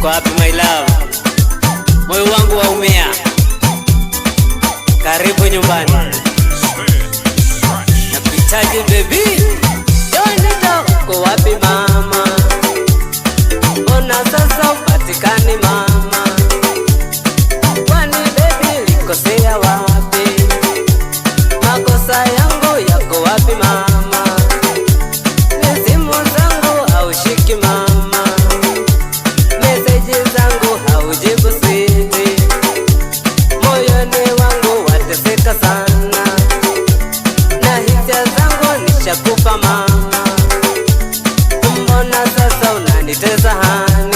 Uko wapi my love? Moyo wangu waumia. Karibu nyumbani. Nakuhitaji baby. Uko wapi mama? Mbona sasa upatikani mama? Kwani baby likosea wapi? Makosa yangu yako wapi mama? Simu zangu haushiki mama, meseji zangu haujibu sweetie. Moyoni wangu wateseka sana, na hisia zangu nishakupa mama. Mbona sasa unanitesa hani?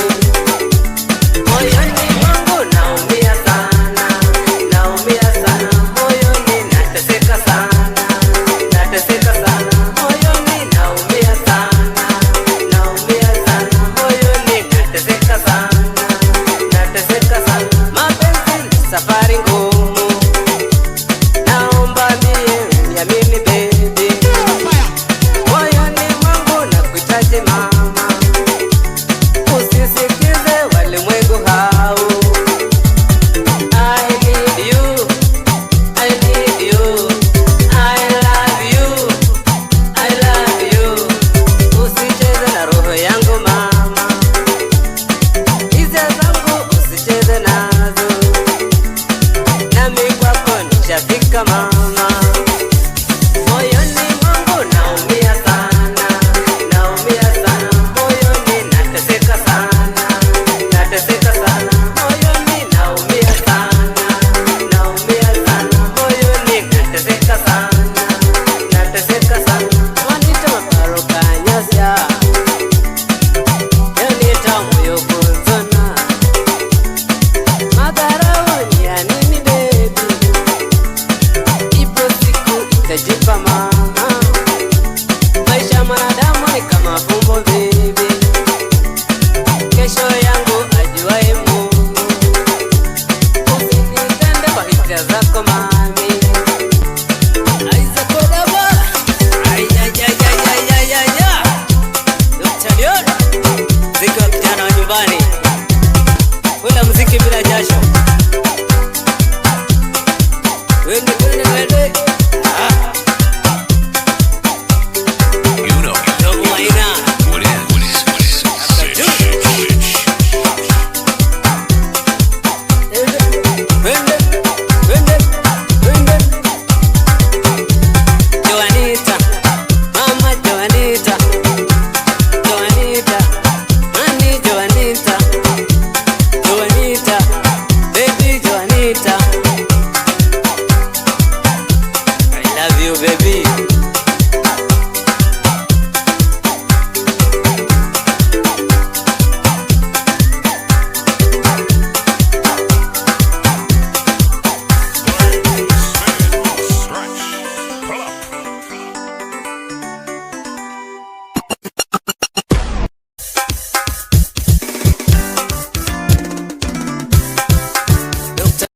Moyoni wangu naumia sana, naumia sana. Moyoni nateseka sana, nateseka sana. Moyoni naumia sana, naumia sana. Moyoni nateseka sana, nateseka sana. Mapenzi ni safari ngumu.